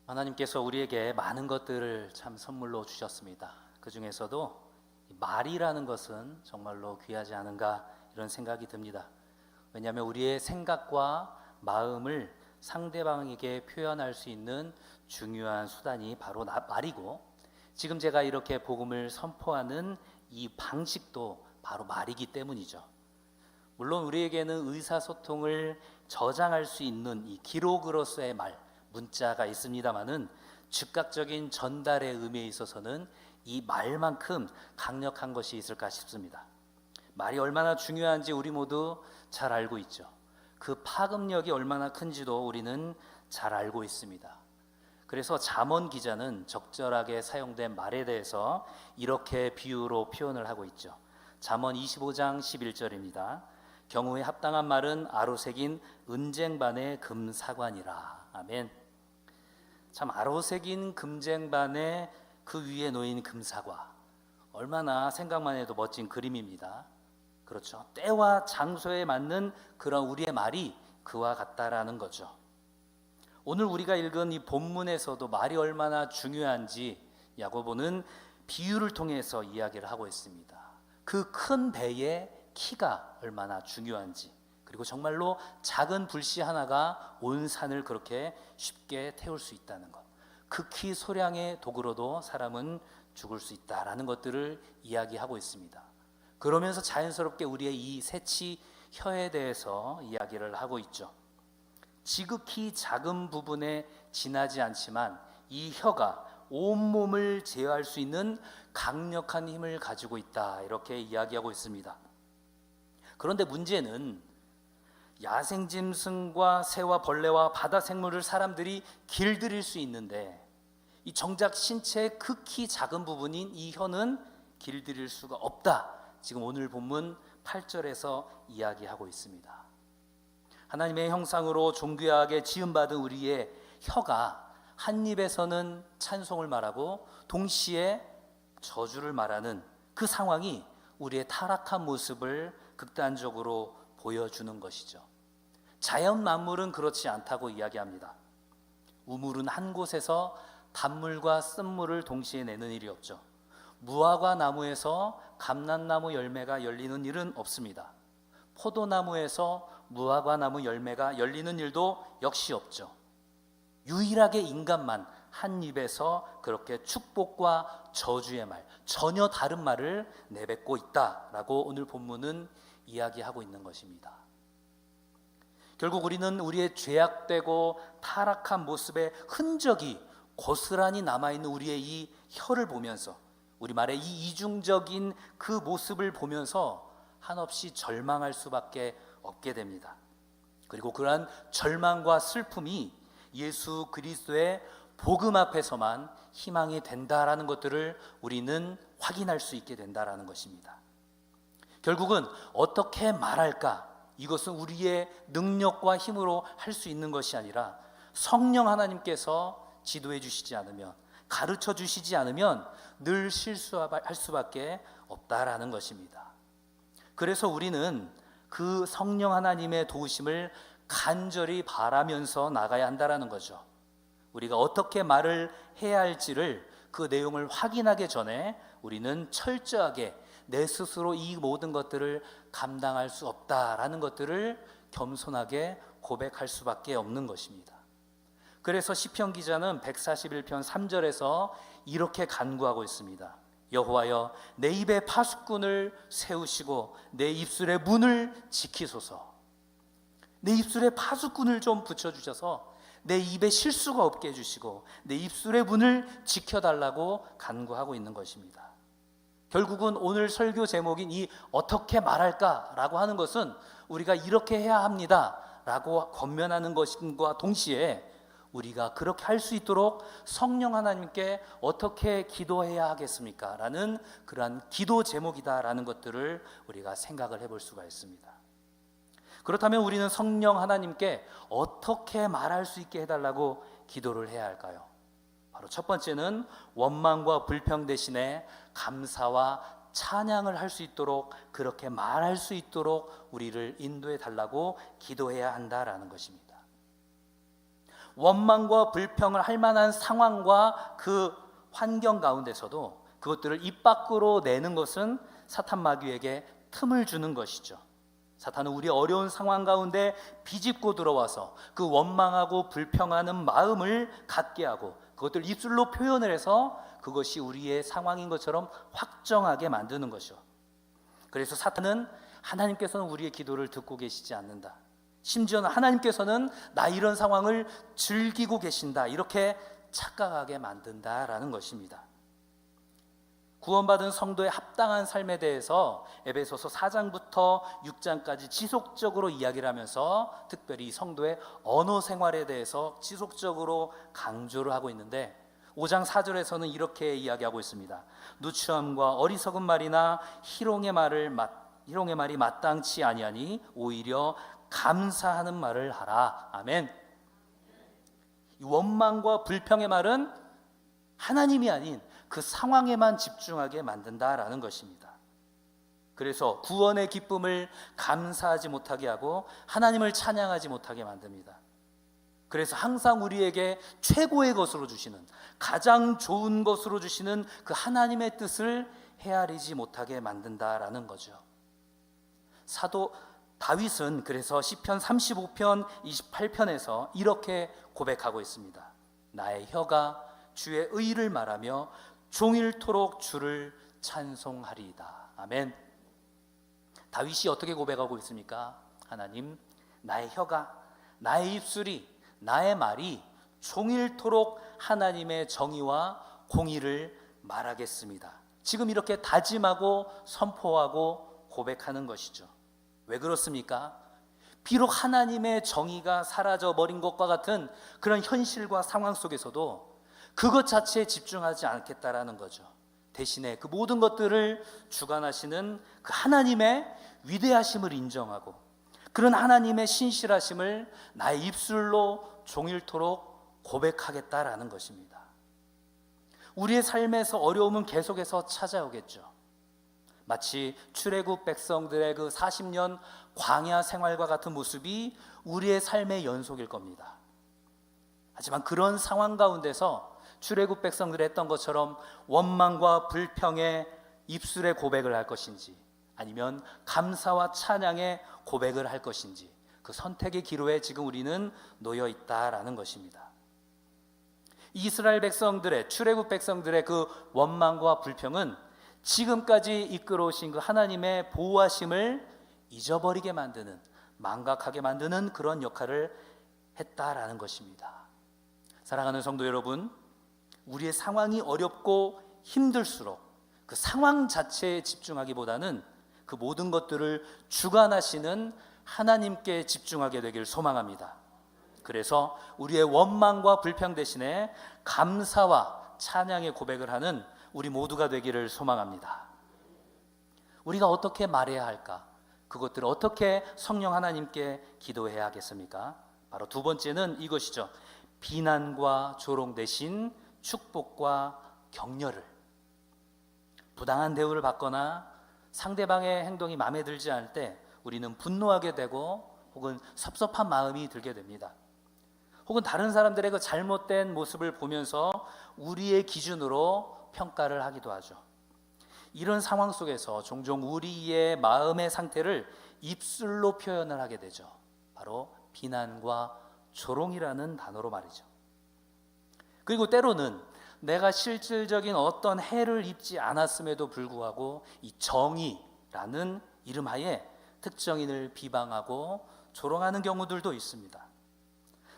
하나님께서 우리에게 많은 것들을 참 선물로 주셨습니다. 그 중에서도 말이라는 것은 정말로 귀하지 않은가 이런 생각이 듭니다. 왜냐하면 우리의 생각과 마음을 상대방에게 표현할 수 있는 중요한 수단이 바로 말이고, 지금 제가 이렇게 복음을 선포하는 이 방식도 바로 말이기 때문이죠. 물론 우리에게는 의사소통을 저장할 수 있는 이 기록으로서의 말, 문자가 있습니다마는 즉각적인 전달의 의미에 있어서는 이 말만큼 강력한 것이 있을까 싶습니다. 말이 얼마나 중요한지 우리 모두 잘 알고 있죠. 그 파급력이 얼마나 큰지도 우리는 잘 알고 있습니다. 그래서 잠언 기자는 적절하게 사용된 말에 대해서 이렇게 비유로 표현을 하고 있죠. 잠언 25장 11절입니다. 경우에 합당한 말은 아로새긴 은쟁반의 금사관이라. 아멘. 참, 아로새긴 금쟁반에 그 위에 놓인 금사과, 얼마나 생각만 해도 멋진 그림입니다. 그렇죠. 때와 장소에 맞는 그런 우리의 말이 그와 같다라는 거죠. 오늘 우리가 읽은 이 본문에서도 말이 얼마나 중요한지 야고보는 비유를 통해서 이야기를 하고 있습니다. 그 큰 배의 키가 얼마나 중요한지, 그리고 정말로 작은 불씨 하나가 온 산을 그렇게 쉽게 태울 수 있다는 것, 극히 소량의 도구로도 사람은 죽을 수 있다라는 것들을 이야기하고 있습니다. 그러면서 자연스럽게 우리의 이 새치 혀에 대해서 이야기를 하고 있죠. 지극히 작은 부분에 지나지 않지만 이 혀가 온몸을 제어할 수 있는 강력한 힘을 가지고 있다, 이렇게 이야기하고 있습니다. 그런데 문제는 야생짐승과 새와 벌레와 바다 생물을 사람들이 길들일 수 있는데, 이 정작 신체의 극히 작은 부분인 이 혀는 길들일 수가 없다, 지금 오늘 본문 8절에서 이야기하고 있습니다. 하나님의 형상으로 존귀하게 지음받은 우리의 혀가 한 입에서는 찬송을 말하고 동시에 저주를 말하는 그 상황이 우리의 타락한 모습을 극단적으로 보여주는 것이죠. 자연 만물은 그렇지 않다고 이야기합니다. 우물은 한 곳에서 단물과 쓴물을 동시에 내는 일이 없죠. 무화과 나무에서 감람나무 열매가 열리는 일은 없습니다. 포도나무에서 무화과 나무 열매가 열리는 일도 역시 없죠. 유일하게 인간만 한 입에서 그렇게 축복과 저주의 말, 전혀 다른 말을 내뱉고 있다라고 오늘 본문은 이야기하고 있는 것입니다. 결국 우리는 우리의 죄악되고 타락한 모습의 흔적이 고스란히 남아있는 우리의 이 혀를 보면서, 우리말의 이 이중적인 그 모습을 보면서 한없이 절망할 수밖에 없게 됩니다. 그리고 그러한 절망과 슬픔이 예수 그리스도의 복음 앞에서만 희망이 된다라는 것들을 우리는 확인할 수 있게 된다라는 것입니다. 결국은 어떻게 말할까? 이것은 우리의 능력과 힘으로 할 수 있는 것이 아니라 성령 하나님께서 지도해 주시지 않으면, 가르쳐 주시지 않으면 늘 실수할 수밖에 없다라는 것입니다. 그래서 우리는 그 성령 하나님의 도우심을 간절히 바라면서 나가야 한다라는 거죠. 우리가 어떻게 말을 해야 할지를, 그 내용을 확인하기 전에 우리는 철저하게 내 스스로 이 모든 것들을 감당할 수 없다라는 것들을 겸손하게 고백할 수밖에 없는 것입니다. 그래서 시편 기자는 141편 3절에서 이렇게 간구하고 있습니다. 여호와여, 내 입에 파수꾼을 세우시고 내 입술의 문을 지키소서. 내 입술에 파수꾼을 좀 붙여주셔서 내 입에 실수가 없게 해주시고 내 입술의 문을 지켜달라고 간구하고 있는 것입니다. 결국은 오늘 설교 제목인 이 어떻게 말할까라고 하는 것은 우리가 이렇게 해야 합니다 라고 권면하는 것과 동시에 우리가 그렇게 할 수 있도록 성령 하나님께 어떻게 기도해야 하겠습니까? 라는 그러한 기도 제목이다라는 것들을 우리가 생각을 해볼 수가 있습니다. 그렇다면 우리는 성령 하나님께 어떻게 말할 수 있게 해달라고 기도를 해야 할까요? 바로 첫 번째는 원망과 불평 대신에 감사와 찬양을 할 수 있도록, 그렇게 말할 수 있도록 우리를 인도해 달라고 기도해야 한다라는 것입니다. 원망과 불평을 할 만한 상황과 그 환경 가운데서도 그것들을 입 밖으로 내는 것은 사탄 마귀에게 틈을 주는 것이죠. 사탄은 우리 어려운 상황 가운데 비집고 들어와서 그 원망하고 불평하는 마음을 갖게 하고 그것들을 입술로 표현을 해서 그것이 우리의 상황인 것처럼 확정하게 만드는 것이죠. 그래서 사탄은 하나님께서는 우리의 기도를 듣고 계시지 않는다, 심지어는 하나님께서는 나 이런 상황을 즐기고 계신다, 이렇게 착각하게 만든다라는 것입니다. 구원받은 성도의 합당한 삶에 대해서 에베소서 4장부터 6장까지 지속적으로 이야기를 하면서 특별히 성도의 언어 생활에 대해서 지속적으로 강조를 하고 있는데 5장 4절에서는 이렇게 이야기하고 있습니다. 누추함과 어리석은 말이나 희롱의 말이 마땅치 아니하니 오히려 감사하는 말을 하라. 아멘. 이 원망과 불평의 말은 하나님이 아닌 그 상황에만 집중하게 만든다라는 것입니다. 그래서 구원의 기쁨을 감사하지 못하게 하고 하나님을 찬양하지 못하게 만듭니다. 그래서 항상 우리에게 최고의 것으로 주시는, 가장 좋은 것으로 주시는 그 하나님의 뜻을 헤아리지 못하게 만든다라는 거죠. 사도 다윗은 그래서 시편 35편 28편에서 이렇게 고백하고 있습니다. 나의 혀가 주의 의를 말하며 종일토록 주를 찬송하리이다. 아멘. 다윗이 어떻게 고백하고 있습니까? 하나님, 나의 혀가, 나의 입술이, 나의 말이 종일토록 하나님의 정의와 공의를 말하겠습니다. 지금 이렇게 다짐하고 선포하고 고백하는 것이죠. 왜 그렇습니까? 비록 하나님의 정의가 사라져버린 것과 같은 그런 현실과 상황 속에서도 그것 자체에 집중하지 않겠다라는 거죠. 대신에 그 모든 것들을 주관하시는 그 하나님의 위대하심을 인정하고 그런 하나님의 신실하심을 나의 입술로 종일토록 고백하겠다라는 것입니다. 우리의 삶에서 어려움은 계속해서 찾아오겠죠. 마치 출애굽 백성들의 그 40년 광야 생활과 같은 모습이 우리의 삶의 연속일 겁니다. 하지만 그런 상황 가운데서 출애굽 백성들이 했던 것처럼 원망과 불평의 입술의 고백을 할 것인지 아니면 감사와 찬양의 고백을 할 것인지 그 선택의 기로에 지금 우리는 놓여 있다라는 것입니다. 이스라엘 백성들의, 출애굽 백성들의 그 원망과 불평은 지금까지 이끌어오신 그 하나님의 보호하심을 잊어버리게 만드는, 망각하게 만드는 그런 역할을 했다라는 것입니다. 사랑하는 성도 여러분, 우리의 상황이 어렵고 힘들수록 그 상황 자체에 집중하기보다는 그 모든 것들을 주관하시는 하나님께 집중하게 되길 소망합니다. 그래서 우리의 원망과 불평 대신에 감사와 찬양의 고백을 하는 우리 모두가 되기를 소망합니다. 우리가 어떻게 말해야 할까? 그것들을 어떻게 성령 하나님께 기도해야 하겠습니까? 바로 두 번째는 이것이죠. 비난과 조롱 대신 축복과 격려를. 부당한 대우를 받거나 상대방의 행동이 마음에 들지 않을 때 우리는 분노하게 되고 혹은 섭섭한 마음이 들게 됩니다. 혹은 다른 사람들의 그 잘못된 모습을 보면서 우리의 기준으로 평가를 하기도 하죠. 이런 상황 속에서 종종 우리의 마음의 상태를 입술로 표현을 하게 되죠. 바로 비난과 조롱이라는 단어로 말이죠. 그리고 때로는 내가 실질적인 어떤 해를 입지 않았음에도 불구하고 이 정의라는 이름하에 특정인을 비방하고 조롱하는 경우들도 있습니다.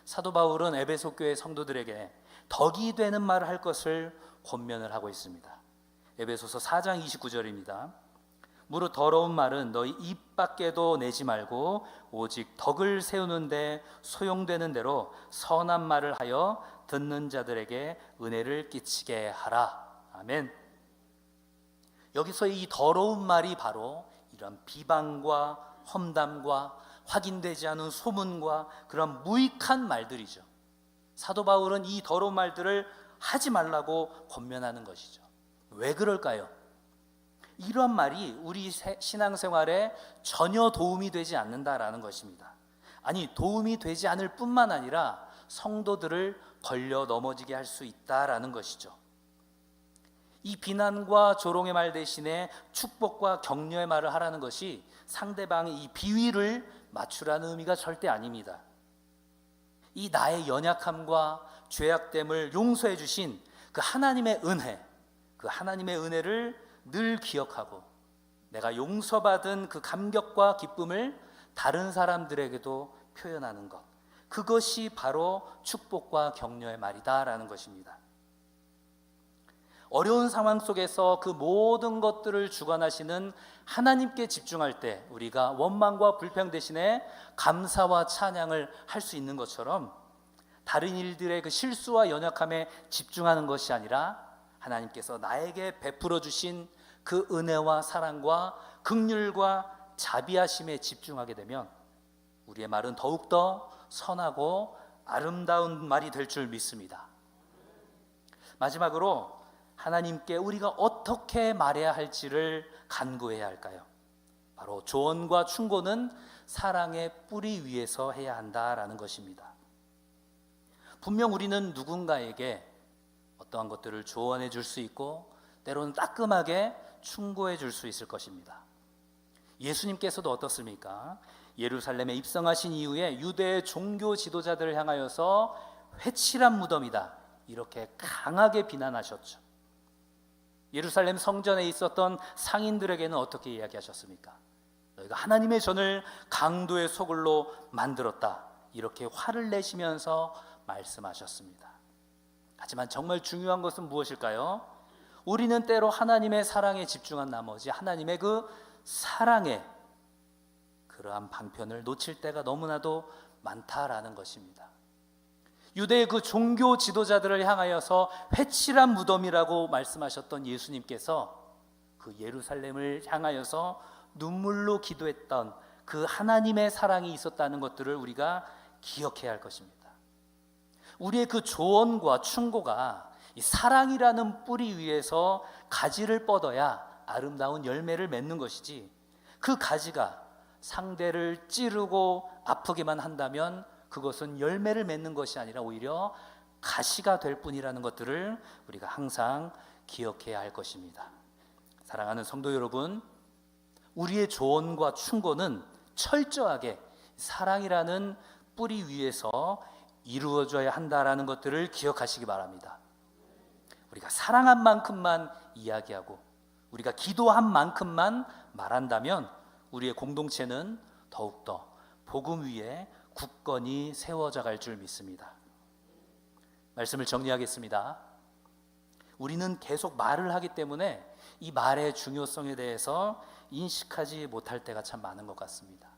사도 바울은 에베소 교회 성도들에게 덕이 되는 말을 할 것을 권면을 하고 있습니다. 에베소서 4장 29절입니다. 무릇 더러운 말은 너희 입 밖에도 내지 말고 오직 덕을 세우는데 소용되는 대로 선한 말을 하여 듣는 자들에게 은혜를 끼치게 하라. 아멘. 여기서 이 더러운 말이 바로 이런 비방과 험담과 확인되지 않은 소문과 그런 무익한 말들이죠. 사도 바울은 이 더러운 말들을 하지 말라고 권면하는 것이죠. 왜 그럴까요? 이런 말이 우리 신앙생활에 전혀 도움이 되지 않는다라는 것입니다. 아니, 도움이 되지 않을 뿐만 아니라 성도들을 걸려 넘어지게 할 수 있다라는 것이죠. 이 비난과 조롱의 말 대신에 축복과 격려의 말을 하라는 것이 상대방의 이 비위를 맞추라는 의미가 절대 아닙니다. 이 나의 연약함과 죄악됨을 용서해 주신 그 하나님의 은혜, 그 하나님의 은혜를 늘 기억하고 내가 용서받은 그 감격과 기쁨을 다른 사람들에게도 표현하는 것, 그것이 바로 축복과 격려의 말이다라는 것입니다. 어려운 상황 속에서 그 모든 것들을 주관하시는 하나님께 집중할 때 우리가 원망과 불평 대신에 감사와 찬양을 할 수 있는 것처럼 다른 일들의 그 실수와 연약함에 집중하는 것이 아니라 하나님께서 나에게 베풀어 주신 그 은혜와 사랑과 긍휼과 자비하심에 집중하게 되면 우리의 말은 더욱더 선하고 아름다운 말이 될 줄 믿습니다. 마지막으로 하나님께 우리가 어떻게 말해야 할지를 간구해야 할까요? 바로 조언과 충고는 사랑의 뿌리 위에서 해야 한다라는 것입니다. 분명 우리는 누군가에게 어떠한 것들을 조언해 줄 수 있고 때로는 따끔하게 충고해 줄 수 있을 것입니다. 예수님께서도 어떻습니까? 예루살렘에 입성하신 이후에 유대의 종교 지도자들을 향하여서 회칠한 무덤이다 이렇게 강하게 비난하셨죠. 예루살렘 성전에 있었던 상인들에게는 어떻게 이야기하셨습니까? 너희가 하나님의 전을 강도의 소굴로 만들었다 이렇게 화를 내시면서 말씀하셨습니다. 하지만 정말 중요한 것은 무엇일까요? 우리는 때로 하나님의 사랑에 집중한 나머지 하나님의 그 사랑에 그러한 방편을 놓칠 때가 너무나도 많다라는 것입니다. 유대의 그 종교 지도자들을 향하여서 회칠한 무덤이라고 말씀하셨던 예수님께서 그 예루살렘을 향하여서 눈물로 기도했던 그 하나님의 사랑이 있었다는 것들을 우리가 기억해야 할 것입니다. 우리의 그 조언과 충고가 이 사랑이라는 뿌리 위에서 가지를 뻗어야 아름다운 열매를 맺는 것이지, 그 가지가 상대를 찌르고 아프게만 한다면 그것은 열매를 맺는 것이 아니라 오히려 가시가 될 뿐이라는 것들을 우리가 항상 기억해야 할 것입니다. 사랑하는 성도 여러분, 우리의 조언과 충고는 철저하게 사랑이라는 뿌리 위에서 이루어져야 한다라는 것들을 기억하시기 바랍니다. 우리가 사랑한 만큼만 이야기하고 우리가 기도한 만큼만 말한다면 우리의 공동체는 더욱더 복음 위에 굳건히 세워져 갈 줄 믿습니다. 말씀을 정리하겠습니다. 우리는 계속 말을 하기 때문에 이 말의 중요성에 대해서 인식하지 못할 때가 참 많은 것 같습니다.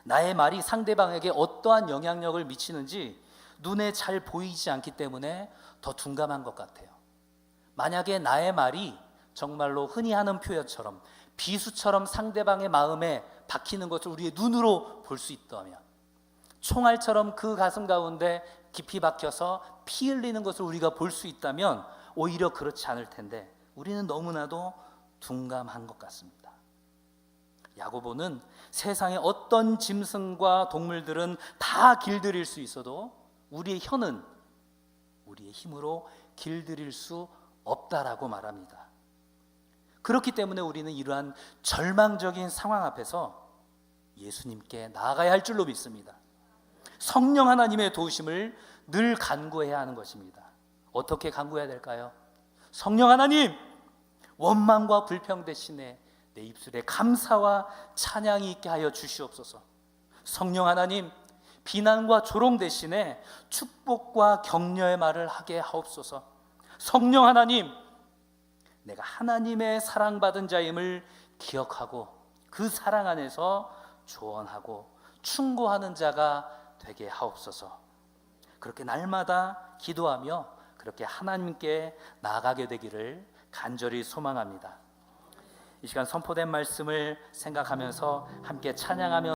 나의 말이 상대방에게 어떠한 영향력을 미치는지 눈에 잘 보이지 않기 때문에 더 둔감한 것 같아요. 만약에 나의 말이 정말로 흔히 하는 표현처럼 비수처럼 상대방의 마음에 박히는 것을 우리의 눈으로 볼 수 있다면, 총알처럼 그 가슴 가운데 깊이 박혀서 피 흘리는 것을 우리가 볼 수 있다면 오히려 그렇지 않을 텐데 우리는 너무나도 둔감한 것 같습니다. 야고보는 세상의 어떤 짐승과 동물들은 다 길들일 수 있어도 우리의 혀는 우리의 힘으로 길들일 수 없다라고 말합니다. 그렇기 때문에 우리는 이러한 절망적인 상황 앞에서 예수님께 나아가야 할 줄로 믿습니다. 성령 하나님의 도우심을 늘 간구해야 하는 것입니다. 어떻게 간구해야 될까요? 성령 하나님, 원망과 불평 대신에 내 입술에 감사와 찬양이 있게 하여 주시옵소서. 성령 하나님, 비난과 조롱 대신에 축복과 격려의 말을 하게 하옵소서. 성령 하나님, 내가 하나님의 사랑받은 자임을 기억하고 그 사랑 안에서 조언하고 충고하는 자가 되게 하옵소서. 그렇게 날마다 기도하며 그렇게 하나님께 나아가게 되기를 간절히 소망합니다. 이 시간 선포된 말씀을 생각하면서 함께 찬양하며